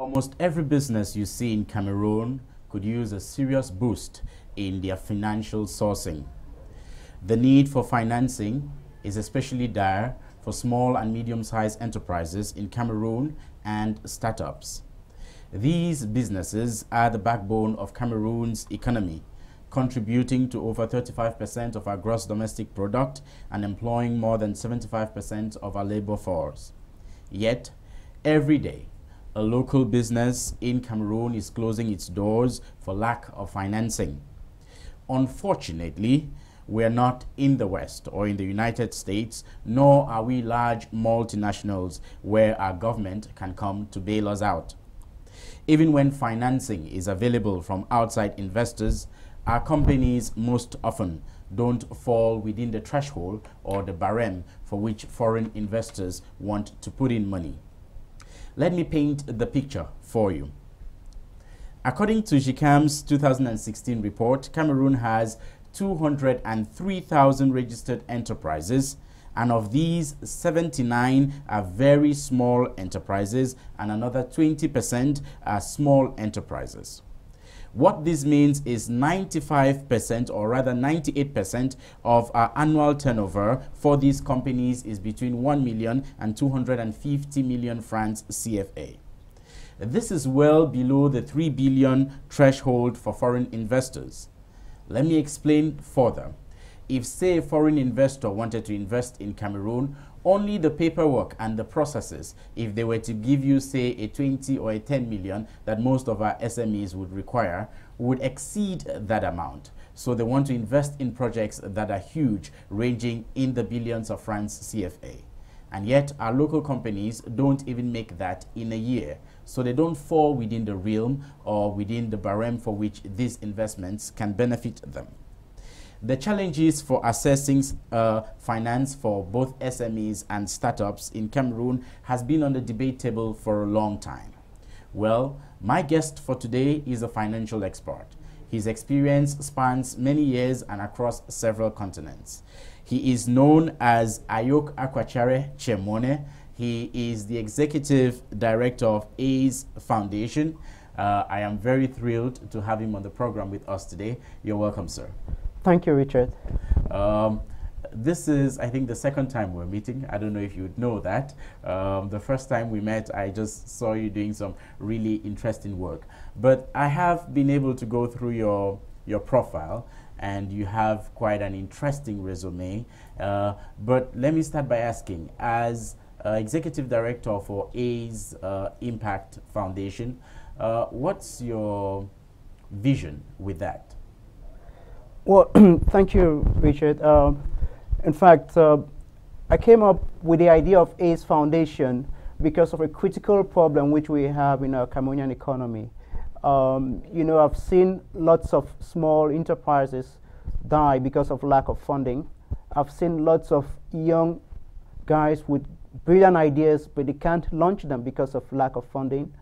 Almost every business you see in Cameroon could use a serious boost in their financial sourcing. The need for financing is especially dire for small and medium-sized enterprises in Cameroon and startups. These businesses are the backbone of Cameroon's economy, contributing to over 35% of our gross domestic product and employing more than 75% of our labor force. Yet, every day, a local business in Cameroon is closing its doors for lack of financing. Unfortunately, we are not in the West or in the United States, nor are we large multinationals where our government can come to bail us out. Even when financing is available from outside investors, our companies most often don't fall within the threshold or the barème for which foreign investors want to put in money. Let me paint the picture for you. According to GICAM's 2016 report, Cameroon has 203,000 registered enterprises, and of these, 79 are very small enterprises and another 20% are small enterprises. What this means is 95% or rather 98% of our annual turnover for these companies is between 1 million and 250 million francs CFA. This is well below the 3 billion threshold for foreign investors. Let me explain further. If, say, a foreign investor wanted to invest in Cameroon, only the paperwork and the processes, if they were to give you, say, a 20 or a 10 million that most of our SMEs would require, would exceed that amount. So they want to invest in projects that are huge, ranging in the billions of francs CFA. And yet, our local companies don't even make that in a year. So they don't fall within the realm or within the barème for which these investments can benefit them. The challenges for assessing finance for both SMEs and startups in Cameroon has been on the debate table for a long time. Well, my guest for today is a financial expert. His experience spans many years and across several continents. He is known as Akoachere Chemone. He is the executive director of ACE Foundation. I am very thrilled to have him on the program with us today. You're welcome, sir. Thank you, Richard. This is, I think, the second time we're meeting. I don't know if you would know that. The first time we met, I just saw you doing some really interesting work. But I have been able to go through your profile, and you have quite an interesting resume. But let me start by asking, as Executive Director for ACE Impact Foundation, what's your vision with that? Well, thank you, Richard. In fact, I came up with the idea of ACE Foundation because of a critical problem which we have in our Cameroonian economy. You know, I've seen lots of small enterprises die because of lack of funding. I've seen lots of young guys with brilliant ideas, but they can't launch them because of lack of funding.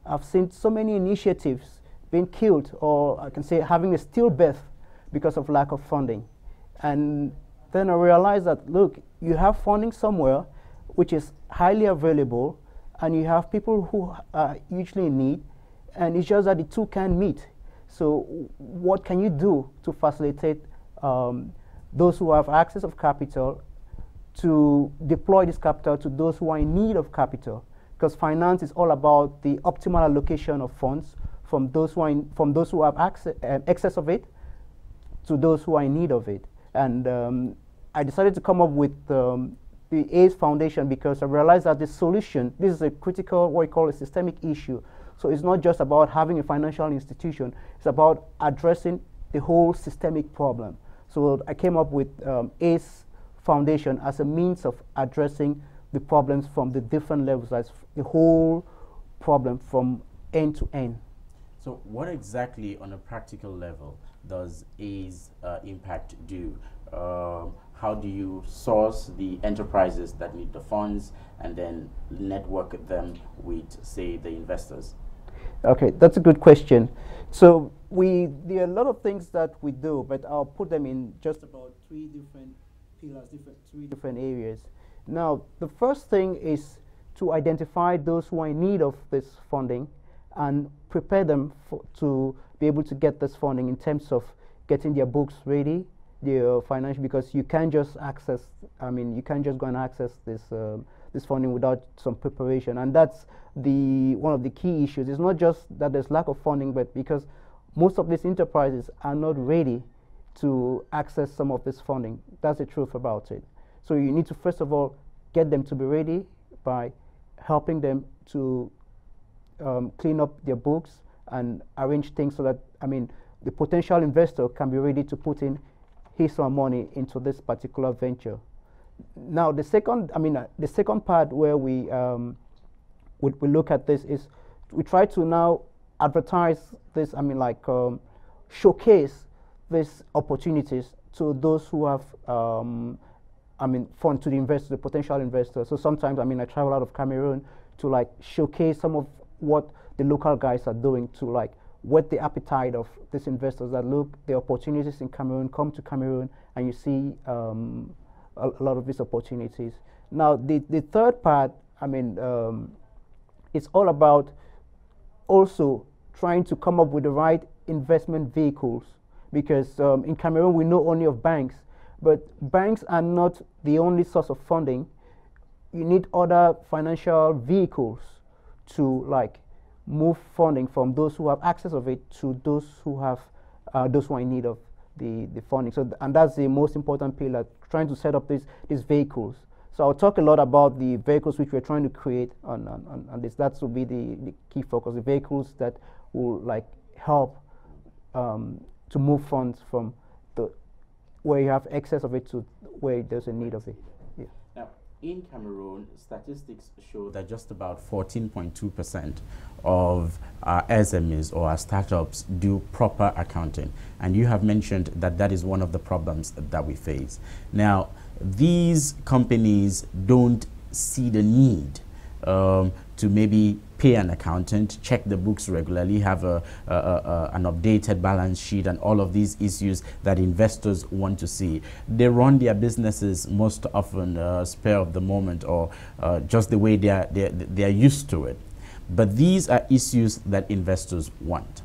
I've seen so many initiatives being killed, or I can say having a stillbirth because of lack of funding. And then I realized that, look, you have funding somewhere which is highly available, and you have people who are usually in need, and it's just that the two can't meet. So what can you do to facilitate those who have access of capital to deploy this capital to those who are in need of capital? Because finance is all about the optimal allocation of funds from those who have excess of it to those who are in need of it. And I decided to come up with the ACE Foundation because I realized that the solution, this is a critical, what we call a systemic issue. So it's not just about having a financial institution, it's about addressing the whole systemic problem. So I came up with ACE Foundation as a means of addressing the problems from the different levels, as the whole problem from end to end. So what exactly on a practical level does ACE Impact do? How do you source the enterprises that need the funds and then network them with, say, the investors? Okay, that's a good question. So there are a lot of things that we do, but I'll put them in just about three different pillars, three different areas. Now, the first thing is to identify those who are in need of this funding and prepare them to be able to get this funding in terms of getting their books ready, their financial, because you can't just access, I mean, you can't just go and access this this funding without some preparation. And that's one of the key issues. It's not just that there's lack of funding, but because most of these enterprises are not ready to access some of this funding. That's the truth about it. So you need to, first of all, get them to be ready by helping them to clean up their books and arrange things so that, I mean, the potential investor can be ready to put in his or her money into this particular venture. Now, the second part where we look at this is we try to now advertise this, I mean, like showcase these opportunities to those who have, I mean, fund to the investors, the potential investors. So sometimes, I mean, I travel out of Cameroon to like showcase some of what the local guys are doing to like whet the appetite of these investors that look the opportunities in Cameroon, come to Cameroon, and you see a lot of these opportunities. Now, the third part, I mean, it's all about also trying to come up with the right investment vehicles, because in Cameroon we know only of banks, but banks are not the only source of funding. You need other financial vehicles to like move funding from those who have access of it to those who have those who are in need of the funding. So and that's the most important pillar, trying to set up these vehicles. So I'll talk a lot about the vehicles which we're trying to create on this. That will be the key focus, the vehicles that will like help to move funds from the where you have excess of it to where there's a need of it. Yeah. Now, in Cameroon, statistics show that just about 14.2% of our SMEs or our startups do proper accounting. And you have mentioned that that is one of the problems that we face. Now, these companies don't see the need to maybe pay an accountant, check the books regularly, have an updated balance sheet, and all of these issues that investors want to see. They run their businesses most often spur of the moment, or just the way they are used to it. But these are issues that investors want.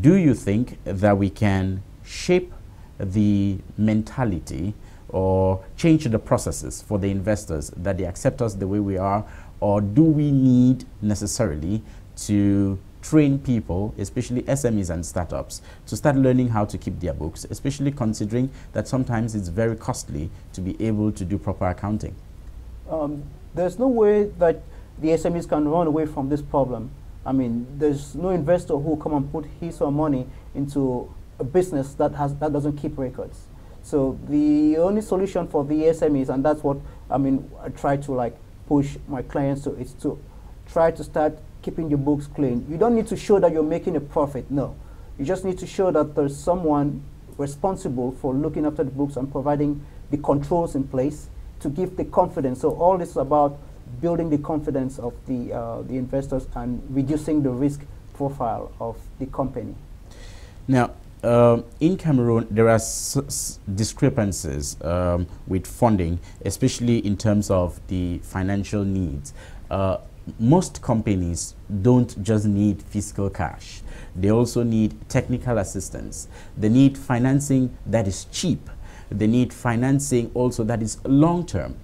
Do you think that we can shape the mentality or change the processes for the investors, that they accept us the way we are? Or do we need necessarily to train people, especially SMEs and startups, to start learning how to keep their books, especially considering that sometimes it's very costly to be able to do proper accounting? There's no way that the SMEs can run away from this problem. I mean, there's no investor who will come and put his or her money into a business that doesn't keep records. So the only solution for the SMEs, and that's what I mean, I try to like push my clients to, is to try to start keeping your books clean. You don't need to show that you're making a profit, no. You just need to show that there's someone responsible for looking after the books and providing the controls in place to give the confidence. So all this is about building the confidence of the investors and reducing the risk profile of the company. Now, in Cameroon, there are discrepancies with funding, especially in terms of the financial needs. Most companies don't just need fiscal cash. They also need technical assistance. They need financing that is cheap. They need financing also that is long-term.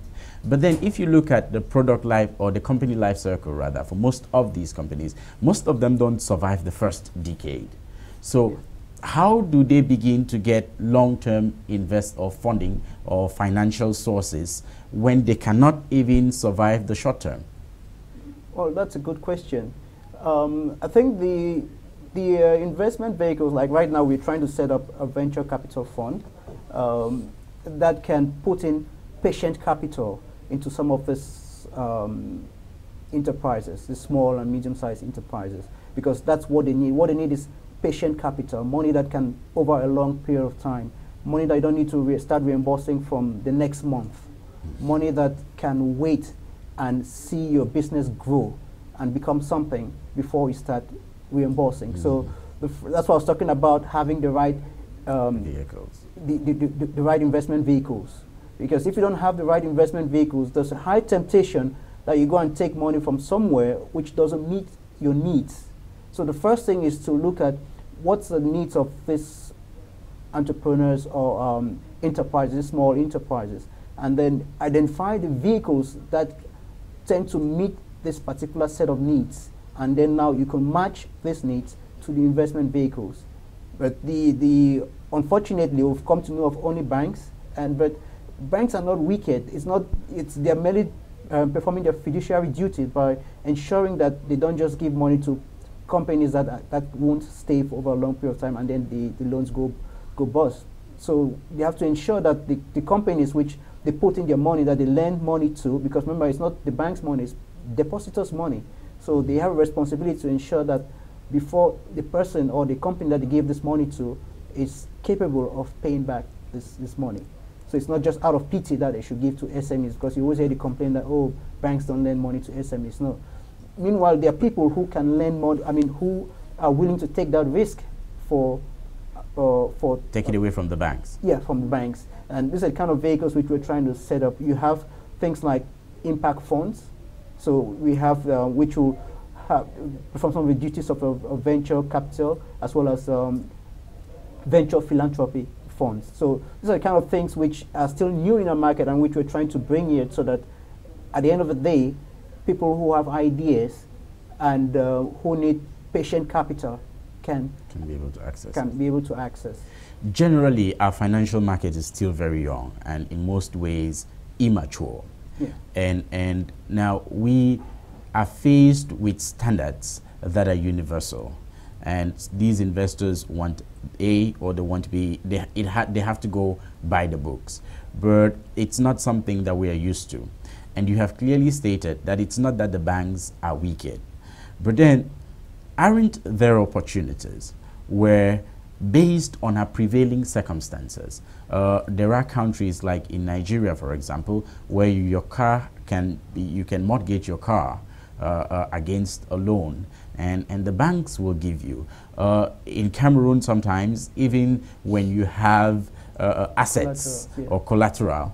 But then if you look at the product life, or the company life cycle rather, for most of these companies, most of them don't survive the first decade. So how do they begin to get long-term invest or funding or financial sources when they cannot even survive the short term? Well, that's a good question. I think the investment vehicles, like right now we're trying to set up a venture capital fund that can put in patient capital into some of these enterprises, the small and medium-sized enterprises, because that's what they need. What they need is patient capital, money that can, over a long period of time, money that you don't need to start reimbursing from the next month, money that can wait and see your business grow and become something before you start reimbursing. So that's what I was talking about, having the right vehicles, the right investment vehicles. Because if you don't have the right investment vehicles, there's a high temptation that you go and take money from somewhere which doesn't meet your needs. So the first thing is to look at what's the needs of these entrepreneurs or enterprises, small enterprises, and then identify the vehicles that tend to meet this particular set of needs, and then now you can match these needs to the investment vehicles. But unfortunately, we've come to know of only banks, but banks are not wicked. They're merely performing their fiduciary duty by ensuring that they don't just give money to companies that won't stay for over a long period of time, and then the loans go bust. So they have to ensure that the companies which they put in their money, that they lend money to, because remember, it's not the bank's money, it's depositors' money. So they have a responsibility to ensure that before the person or the company that they gave this money to is capable of paying back this money. So it's not just out of pity that they should give to SMEs, because you always hear the complaint that, oh, banks don't lend money to SMEs. No. Meanwhile, there are people who can lend money, who are willing to take that risk take it away from the banks. Yeah, from the banks. And these are the kind of vehicles which we're trying to set up. You have things like impact funds. So we have, which will perform some of the duties of venture capital, as well as venture philanthropy funds. So these are the kind of things which are still new in our market and which we're trying to bring here, so that at the end of the day, people who have ideas and who need patient capital can be able to access. Generally, our financial market is still very young and in most ways immature. Yeah. And now we are faced with standards that are universal, and these investors want A, or they want B. They have to go by the books, but it's not something that we are used to. And you have clearly stated that it's not that the banks are wicked, but then aren't there opportunities where, based on our prevailing circumstances, there are countries like in Nigeria, for example, where you can mortgage your car against a loan, and the banks will give you. In Cameroon, sometimes, even when you have assets or collateral,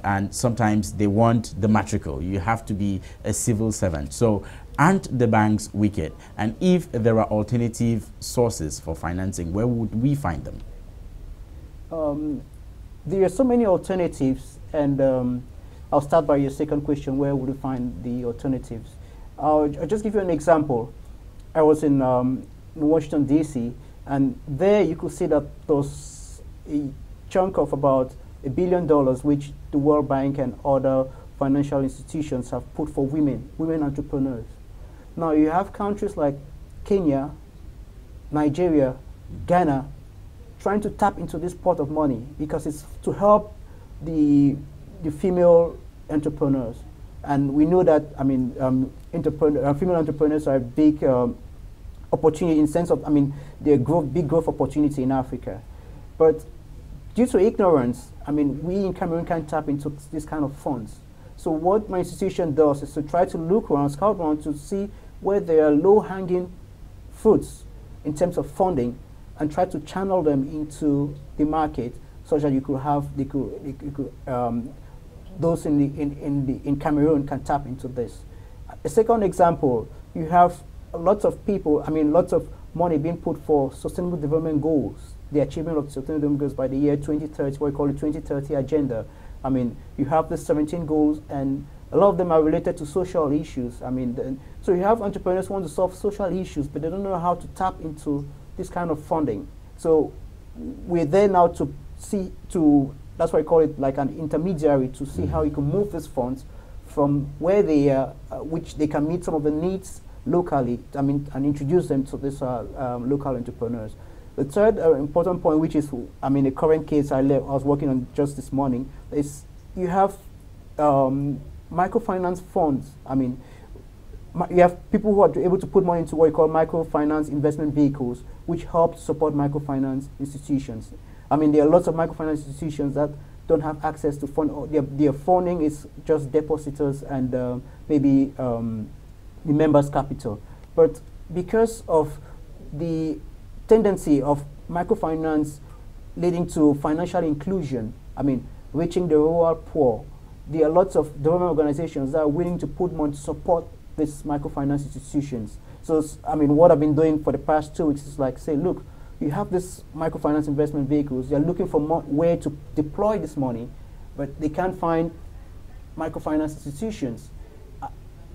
and sometimes they want the matricle, you have to be a civil servant. So aren't the banks wicked? And if there are alternative sources for financing, where would we find them? There are so many alternatives, and I'll start by your second question, where would we find the alternatives? I'll just give you an example. I was in Washington, D.C., and there you could see that there's a chunk of about $1 billion which the World Bank and other financial institutions have put for women entrepreneurs. Now you have countries like Kenya, Nigeria, Ghana, trying to tap into this pot of money because it's to help the female entrepreneurs. And we know that, female entrepreneurs are a big opportunity in sense of, they're big growth opportunity in Africa. But due to ignorance, we in Cameroon can't tap into this kind of funds. So what my institution does is to try to look around, scout around to see where there are low-hanging fruits in terms of funding, and try to channel them into the market, such that you could have, those in Cameroon can tap into this. A second example, you have lots of people, lots of money being put for sustainable development goals, the achievement of sustainable development goals by the year 2030, what we call the 2030 agenda. You have the 17 goals, and a lot of them are related to social issues. So you have entrepreneurs who want to solve social issues, but they don't know how to tap into this kind of funding. So we're there now that's why I call it like an intermediary, to see how you can move these funds from where they are, which they can meet some of the needs locally, and introduce them to these local entrepreneurs. The third important point, which is, a current case I was working on just this morning, is you have microfinance funds. You have people who are able to put money into what you call microfinance investment vehicles, which help support microfinance institutions. There are lots of microfinance institutions that don't have access to fund. Their funding is just depositors and maybe the members' capital. But because of the tendency of microfinance leading to financial inclusion, reaching the rural poor, there are lots of development organizations that are willing to put money to support these microfinance institutions. So, I mean, what I've been doing for the past 2 weeks is like, say, look, you have this microfinance investment vehicles. They're looking for where to deploy this money, but they can't find microfinance institutions.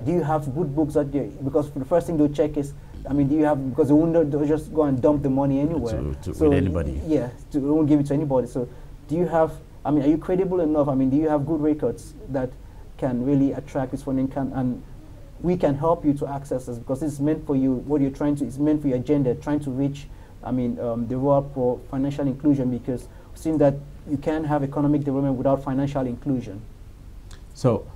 Do you have good books out there? Because the first thing they'll check is, I mean, do you have, because they'll just go and dump the money anywhere. With anybody. Yeah, they won't give it to anybody. So do you have, I mean, are you credible enough? I mean, do you have good records that can really attract this funding? And we can help you to access this, because it's meant for you, what you're trying to, it's meant for your agenda, trying to reach, I mean, the role for financial inclusion, because we've seen that you can't have economic development without financial inclusion. So,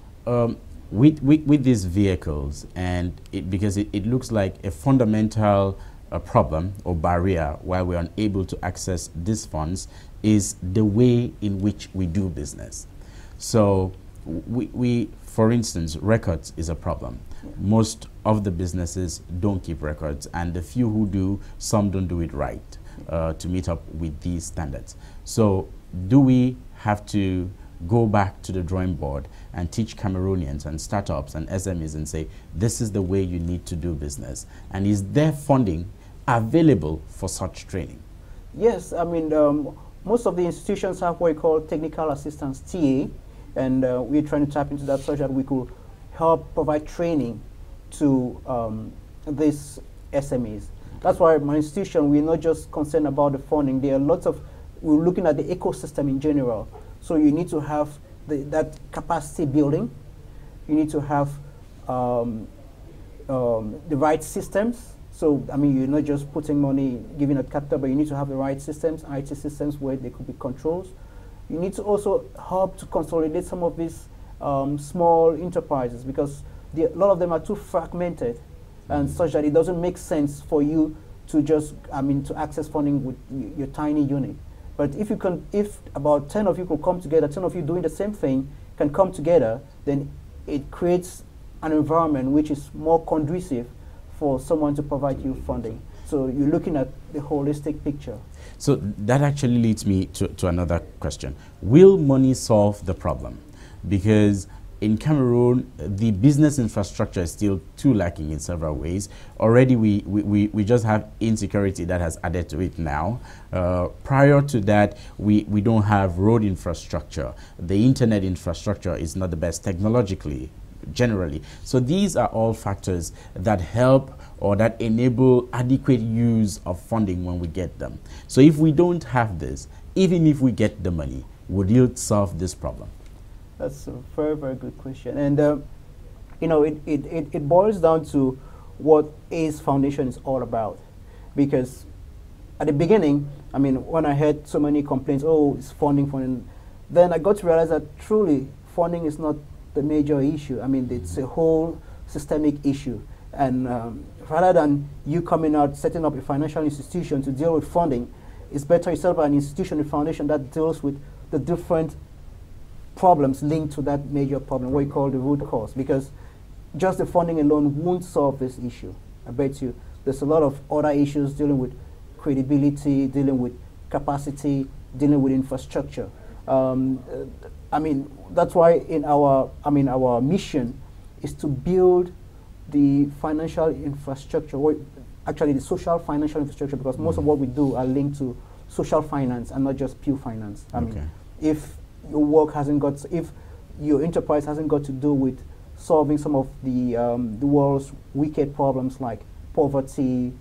with these vehicles, and because it looks like a fundamental problem or barrier why we're unable to access these funds is the way in which we do business. So we for instance, records is a problem. Most of the businesses don't keep records, and the few who do, some don't do it right to meet up with these standards. So do we have to go back to the drawing board and teach Cameroonians and startups and SMEs and say, this is the way you need to do business? And is there funding available for such training? Yes, I mean, most of the institutions have what we call technical assistance, TA, and we're trying to tap into that such that we could help provide training to these SMEs. That's why my institution, we're not just concerned about the funding. There are lots of, we're looking at the ecosystem in general. So you need to have that capacity building. You need to have the right systems. So, I mean, you're not just putting money, giving a capital, but you need to have the right systems, IT systems where there could be controls. You need to also help to consolidate some of these small enterprises, because a lot of them are too fragmented and such that it doesn't make sense for you to just, I mean, to access funding with your tiny unit. But if you can, if about 10 of you can come together, 10 of you doing the same thing can come together, then it creates an environment which is more conducive for someone to provide you funding. So you're looking at the holistic picture. So that actually leads me to another question. Will money solve the problem? Because in Cameroon, the business infrastructure is still too lacking in several ways. Already we just have insecurity that has added to it now. Prior to that, we don't have road infrastructure. The internet infrastructure is not the best technologically, generally. So these are all factors that help or that enable adequate use of funding when we get them. So if we don't have this, even if we get the money, would it solve this problem? That's a very, very good question. And, you know, it boils down to what ACE Foundation is all about. Because at the beginning, I mean, when I heard so many complaints, oh, it's funding, then I got to realize that truly funding is not the major issue. I mean, it's a whole systemic issue. And rather than you coming out, setting up a financial institution to deal with funding, it's better you set up an institution, a foundation that deals with the different problems linked to that major problem, what you call the root cause, because just the funding alone won't solve this issue. I bet you there's a lot of other issues dealing with credibility, dealing with capacity, dealing with infrastructure. I mean, that's why in our mission is to build the financial infrastructure, or actually the social financial infrastructure, because most of what we do are linked to social finance and not just pure finance. I mean, if your work hasn't got, if your enterprise hasn't got to do with solving some of the world's wicked problems like poverty,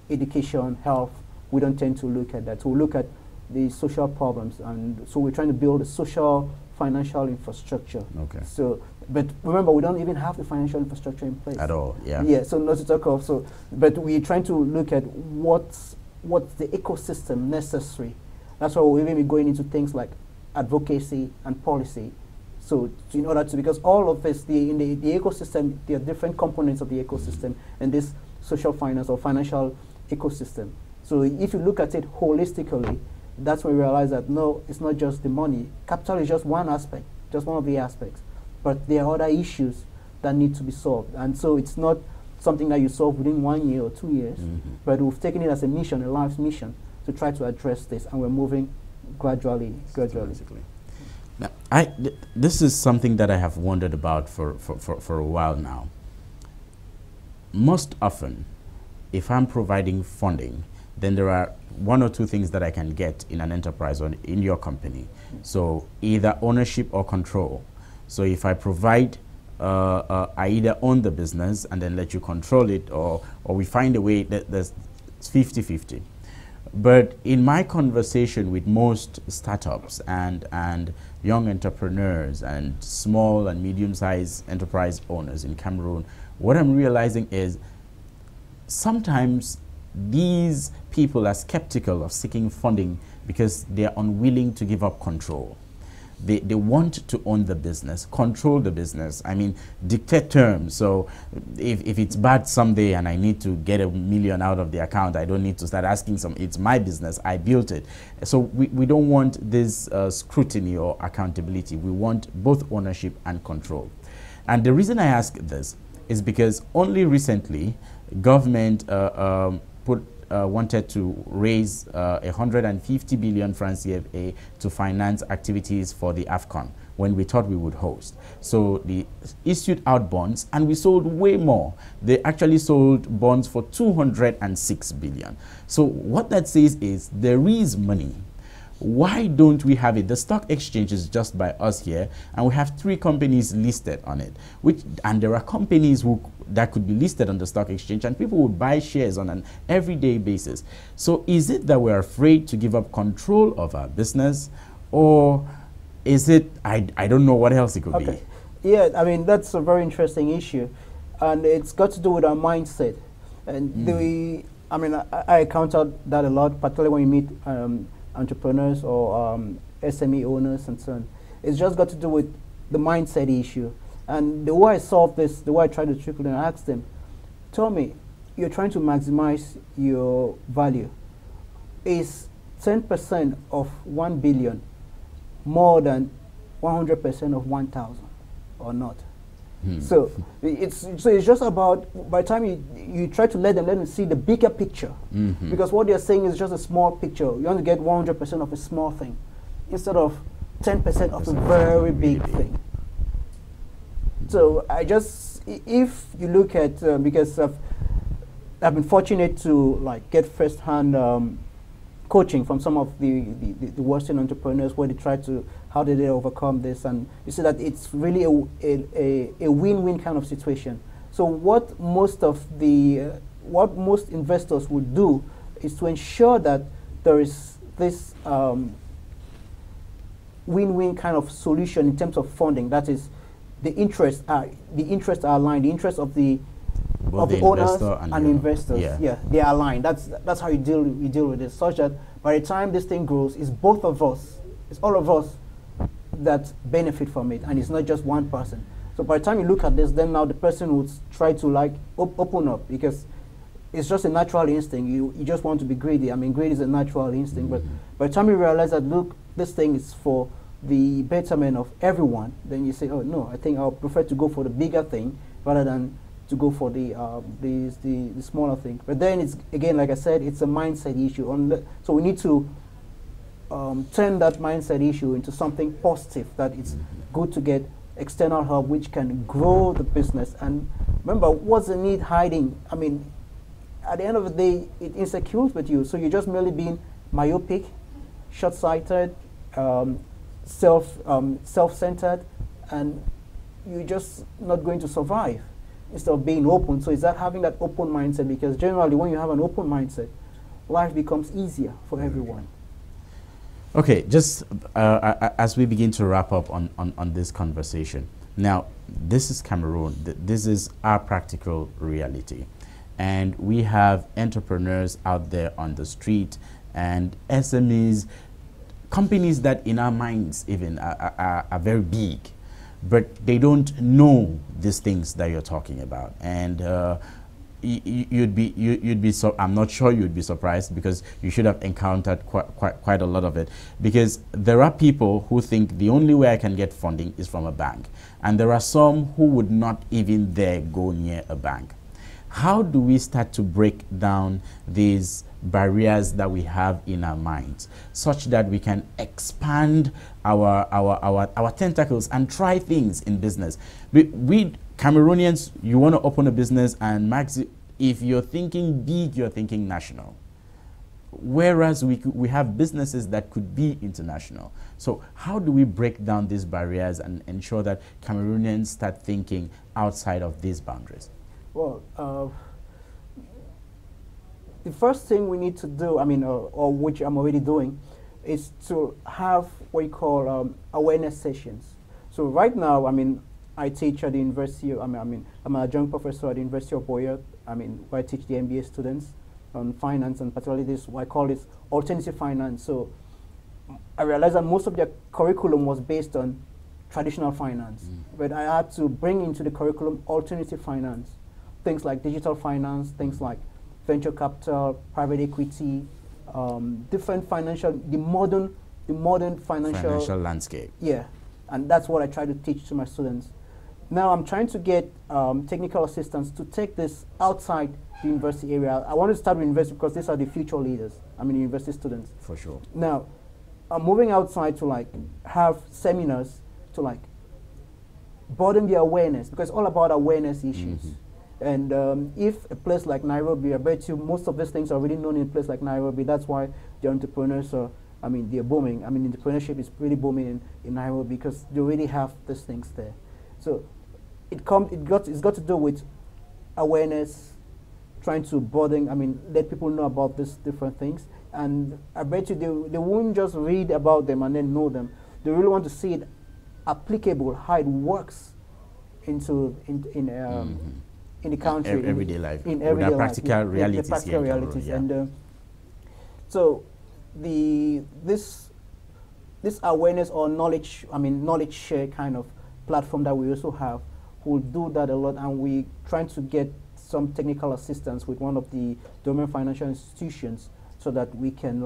education, health, we don't tend to look at that. So we look at the social problems, and so we're trying to build a social financial infrastructure. Okay. So, but remember, we don't even have the financial infrastructure in place at all. Yeah. Yeah. So not to talk of. So, but we're trying to look at what's the ecosystem necessary. That's why we're even going into things like advocacy and policy. So in order to, because all of this, in the ecosystem, there are different components of the ecosystem and this social finance or financial ecosystem. So if you look at it holistically, that's when we realize that no, it's not just the money. Capital is just one aspect, just one of the aspects. But there are other issues that need to be solved. And so it's not something that you solve within 1 year or 2 years, but we've taken it as a mission, a life's mission, to try to address this, and we're moving gradually. Now, this is something that I have wondered about for a while now. most often, if I'm providing funding, then there are one or two things that I can get in an enterprise or in your company. So either ownership or control. So if I provide, I either own the business and then let you control it, or we find a way that there's 50-50. But in my conversation with most startups and young entrepreneurs and small and medium-sized enterprise owners in Cameroon, what I'm realizing is sometimes these people are skeptical of seeking funding because they are unwilling to give up control. They want to own the business, control the business. I mean, dictate terms. So if it's bad someday and I need to get $1 million out of the account, I don't need to start asking it's my business, I built it. So we don't want this scrutiny or accountability. We want both ownership and control. And the reason I ask this is because only recently, government wanted to raise 150 billion francs CFA to finance activities for the AFCON when we thought we would host. So they issued out bonds and we sold way more. They actually sold bonds for 206 billion. So what that says is there is money. Why don't we have it? The stock exchange is just by us here, and we have 3 companies listed on it. And there are companies that could be listed on the stock exchange, and people would buy shares on an everyday basis. So is it that we're afraid to give up control of our business, or is it, I don't know what else it could be? Yeah, I mean, that's a very interesting issue, and it's got to do with our mindset. And I mean, I encountered that a lot, particularly when you meet entrepreneurs or SME owners and so on. It's just got to do with the mindset issue. And the way I solve this, the way I try to trickle down, I ask them, tell me, you're trying to maximize your value. Is 10% of 1 billion more than 100% of 1,000 or not? So it's just about, by the time you try to let them see the bigger picture, because what they're saying is just a small picture. You want to get 100% of a small thing instead of 10% of a very big thing. So if you look at, because I've been fortunate to get first-hand coaching from some of the Western entrepreneurs where they try to, how did they overcome this, and you see that it's really a win-win kind of situation. So what most investors would do is to ensure that there is this win-win kind of solution in terms of funding. That is, the interests are aligned. The interests of the owners and investors, they are aligned. That's how you deal with it, such that by the time this thing grows, it's both of us, it's all of us that benefit from it, and it's not just one person. So by the time you look at this, then now the person would try to open up, because it's just a natural instinct. You just want to be greedy. I mean, greed is a natural instinct, but by the time you realize that, look, this thing is for the betterment of everyone, then you say, oh no, I think I'll prefer to go for the bigger thing rather than to go for the smaller thing. But then it's, again, like I said, it's a mindset issue. So we need to turn that mindset issue into something positive, that it's good to get external help which can grow the business. And remember, what's the need hiding? I mean, at the end of the day, it insecures with you. So you're just merely being myopic, short-sighted, self-centered, and you're just not going to survive instead of being open. So it's that having that open mindset, because generally when you have an open mindset, life becomes easier for everyone. Okay, just as we begin to wrap up on this conversation, now this is Cameroon. This is our practical reality. And we have entrepreneurs out there on the street and SMEs, companies that in our minds even are very big, but they don't know these things that you're talking about. And I'm not sure you'd be surprised, because you should have encountered quite a lot of it, because there are people who think the only way I can get funding is from a bank, and there are some who would not even dare go near a bank. How do we start to break down these barriers that we have in our minds, such that we can expand our tentacles and try things in business? Cameroonians, you want to open a business, and if you're thinking big, you're thinking national. Whereas we have businesses that could be international. So how do we break down these barriers and ensure that Cameroonians start thinking outside of these boundaries? Well, the first thing we need to do, or which I'm already doing, is to have what you call awareness sessions. So right now, I teach at the university. I'm an adjunct professor at the University of Boyard. Where I teach the MBA students on finance, and particularly this, what I call this alternative finance. So I realized that most of their curriculum was based on traditional finance, but I had to bring into the curriculum alternative finance, things like digital finance, things like venture capital, private equity, different the modern financial landscape. Yeah, and that's what I try to teach to my students. Now I'm trying to get technical assistants to take this outside the university area. I want to start with university because these are the future leaders. University students. For sure. Now, I'm moving outside to have seminars to broaden the awareness, because it's all about awareness issues. And if a place like Nairobi, I bet you most of these things are already known in a place like Nairobi. That's why the entrepreneurs are, they're booming. Entrepreneurship is really booming in Nairobi because they already have these things there. So it's got to do with awareness, trying to broaden, let people know about these different things. And I bet you they won't just read about them and then know them. They really want to see it applicable, how it works in the country, everyday life, in everyday practical realities. The practical realities. Yeah. And so this awareness or knowledge, knowledge share kind of platform that we also have, will do that a lot, and we trying to get some technical assistance with one of the domain financial institutions so that we can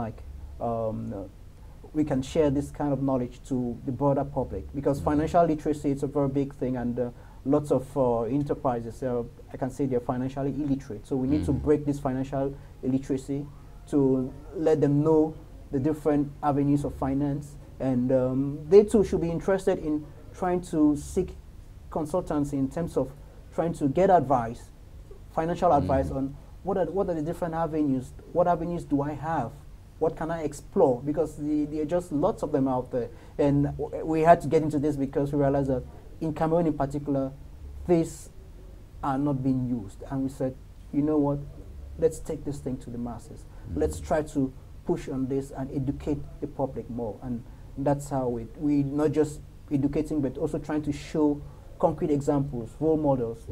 we can share this kind of knowledge to the broader public, because financial literacy is a very big thing, and lots of enterprises, I can say they're financially illiterate. So we need to break this financial illiteracy to let them know the different avenues of finance, and they too should be interested in trying to seek consultancy in terms of trying to get advice, financial advice on what are the different avenues, what avenues do I have, what can I explore, because there are just lots of them out there. And we had to get into this because we realized that in Cameroon in particular, these are not being used. And we said, you know what, let's take this thing to the masses. Let's try to push on this and educate the public more. And that's how we not just educating, but also trying to show concrete examples, role models.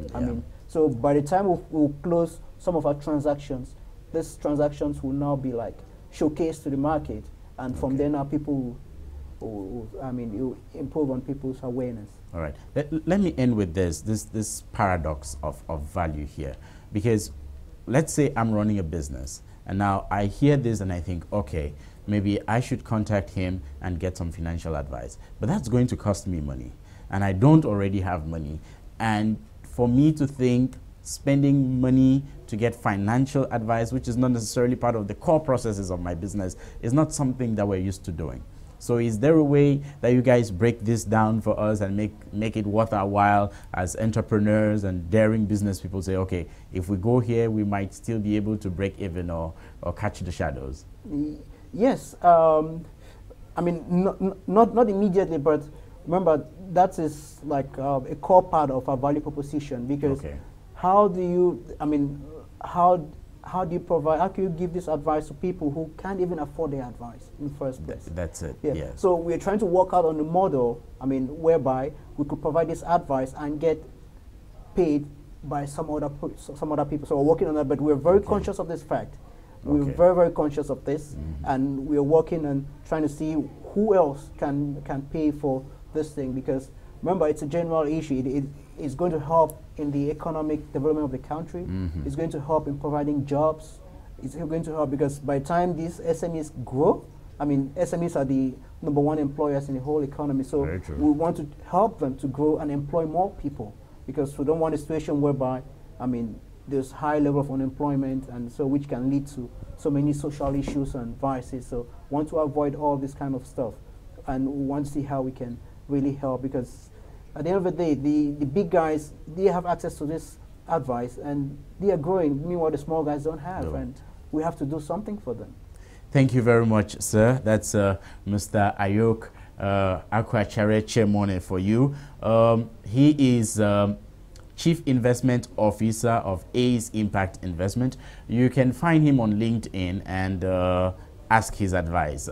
So by the time we'll close some of our transactions, these transactions will now be showcased to the market, and from there now people will improve on people's awareness. All right. Let me end with this paradox of value here, because let's say I'm running a business, and now I hear this and I think, okay, maybe I should contact him and get some financial advice, but that's going to cost me money, and I don't already have money. And for me to think spending money to get financial advice, which is not necessarily part of the core processes of my business, is not something that we're used to doing. So is there a way that you guys break this down for us and make it worth our while as entrepreneurs and daring business people, say, okay, if we go here, we might still be able to break even or catch the shadows? Yes. Not immediately, but remember, that is a core part of our value proposition, because how do you provide, how can you give this advice to people who can't even afford the advice in the first place? That's it. Yeah. Yes. So we're trying to work out on the model, whereby we could provide this advice and get paid by some other people. So we're working on that, but we're very conscious of this fact. We're very, very conscious of this, and we're working on trying to see who else can pay for this thing, because remember, it's a general issue. It's going to help in the economic development of the country. It's going to help in providing jobs. It's going to help because by the time these SMEs grow, SMEs are the #1 employers in the whole economy. So we want to help them to grow and employ more people, because we don't want a situation whereby, there's high level of unemployment, and so which can lead to so many social issues and vices. So we want to avoid all this kind of stuff, and we want to see how we can really help, because At the end of the day, the big guys, they have access to this advice and they are growing. Meanwhile, the small guys don't have, No. and we have to do something for them. Thank you very much, sir. That's Mr. Akoachere Chairman for you. He is Chief Investment Officer of ACE Impact Investment. You can find him on LinkedIn and ask his advice.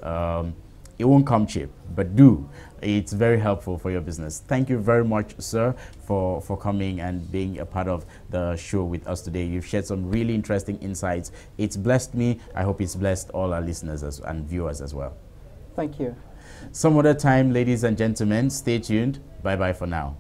It won't come cheap, but do. It's very helpful for your business. Thank you very much, sir, for coming and being a part of the show with us today. You've shared some really interesting insights. It's blessed me. I hope it's blessed all our listeners and viewers as well. Thank you. Some other time, ladies and gentlemen, stay tuned. Bye-bye for now.